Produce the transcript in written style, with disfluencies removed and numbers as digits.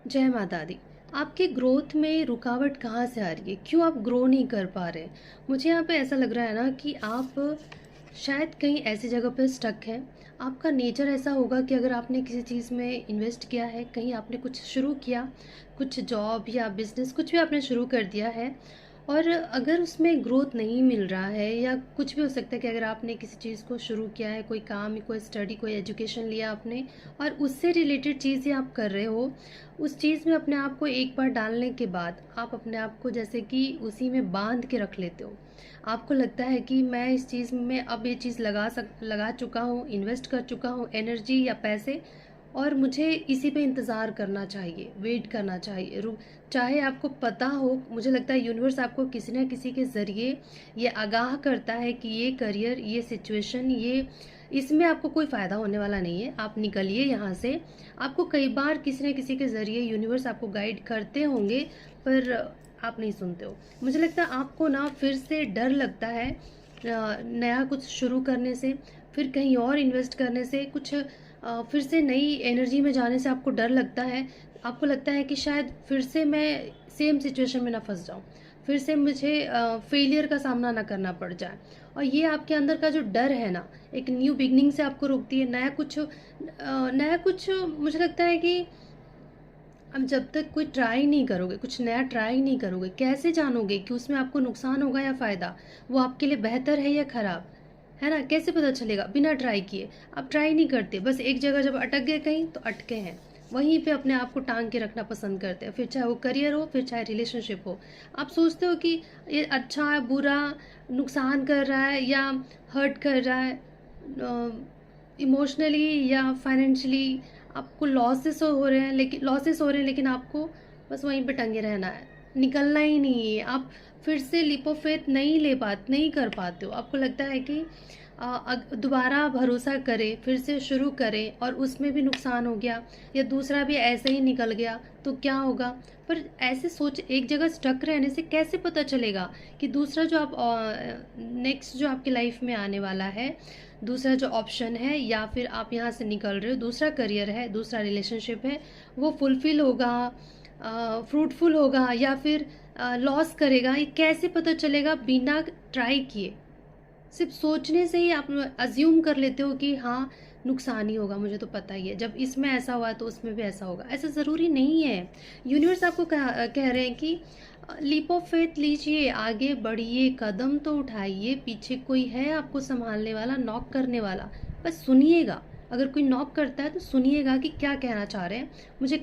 जय माता दी। आपके ग्रोथ में रुकावट कहाँ से आ रही है? क्यों आप ग्रो नहीं कर पा रहे? मुझे यहाँ पे ऐसा लग रहा है ना कि आप शायद कहीं ऐसी जगह पे स्टक हैं। आपका नेचर ऐसा होगा कि अगर आपने किसी चीज़ में इन्वेस्ट किया है, कहीं आपने कुछ शुरू किया, कुछ जॉब या बिज़नेस कुछ भी आपने शुरू कर दिया है और अगर उसमें ग्रोथ नहीं मिल रहा है या कुछ भी हो सकता है कि अगर आपने किसी चीज़ को शुरू किया है, कोई काम, कोई स्टडी, कोई एजुकेशन लिया आपने और उससे रिलेटेड चीज़ें आप कर रहे हो, उस चीज़ में अपने आप को एक बार डालने के बाद आप अपने आप को जैसे कि उसी में बांध के रख लेते हो। आपको लगता है कि मैं इस चीज़ में अब ये चीज़ लगा चुका हूँ, इन्वेस्ट कर चुका हूँ एनर्जी या पैसे, और मुझे इसी पे इंतज़ार करना चाहिए, वेट करना चाहिए। रुक चाहे आपको पता हो, मुझे लगता है यूनिवर्स आपको किसी न किसी के ज़रिए ये आगाह करता है कि ये करियर, ये सिचुएशन, ये इसमें आपको कोई फ़ायदा होने वाला नहीं है, आप निकलिए यहाँ से। आपको कई बार किसी न किसी के ज़रिए यूनिवर्स आपको गाइड करते होंगे, पर आप नहीं सुनते हो। मुझे लगता है आपको ना फिर से डर लगता है नया कुछ शुरू करने से, फिर कहीं और इन्वेस्ट करने से, कुछ फिर से नई एनर्जी में जाने से आपको डर लगता है। आपको लगता है कि शायद फिर से मैं सेम सिचुएशन में ना फँस जाऊँ, फिर से मुझे फेलियर का सामना ना करना पड़ जाए। और ये आपके अंदर का जो डर है ना, एक न्यू बिगिनिंग से आपको रोकती है। नया कुछ मुझे लगता है कि अब जब तक कोई ट्राई नहीं करोगे, कुछ नया ट्राई नहीं करोगे, कैसे जानोगे कि उसमें आपको नुकसान होगा या फ़ायदा? वो आपके लिए बेहतर है या ख़राब? है ना? कैसे पता चलेगा? बिना ट्राई किए। आप ट्राई नहीं करते, बस एक जगह जब अटक गए कहीं तो अटके हैं। वहीं पे अपने आप को टाँग के रखना पसंद करते हैं, फिर चाहे वो करियर हो, फिर चाहे रिलेशनशिप हो। आप सोचते हो कि ये अच्छा है, बुरा, नुकसान कर रहा है या हर्ट कर रहा है, इमोशनली या फाइनेंशियली आपको लॉसेस हो रहे हैं, लेकिन आपको बस वहीं पे टंगे रहना है, निकलना ही नहीं है। आप फिर से लीप ऑफ फेथ नहीं कर पाते हो। आपको लगता है कि दोबारा भरोसा करें, फिर से शुरू करें और उसमें भी नुकसान हो गया या दूसरा भी ऐसे ही निकल गया तो क्या होगा? पर ऐसे सोच एक जगह स्टक रहने से कैसे पता चलेगा कि दूसरा जो आप नेक्स्ट जो आपकी लाइफ में आने वाला है, दूसरा जो ऑप्शन है या फिर आप यहाँ से निकल रहे हो, दूसरा करियर है, दूसरा रिलेशनशिप है, वो फुलफिल होगा, फ्रूटफुल होगा या फिर लॉस करेगा? ये कैसे पता चलेगा बिना ट्राई किए? सिर्फ सोचने से ही आप अज्यूम कर लेते हो कि हाँ, नुकसान ही होगा, मुझे तो पता ही है, जब इसमें ऐसा हुआ तो उसमें भी ऐसा होगा। ऐसा ज़रूरी नहीं है। यूनिवर्स आपको कह रहे हैं कि लीप ऑफ फेथ लीजिए, आगे बढ़िए, कदम तो उठाइए, पीछे कोई है आपको संभालने वाला, नॉक करने वाला। बस सुनिएगा। अगर कोई नॉक करता है तो सुनिएगा कि क्या कहना चाह रहे हैं। मुझे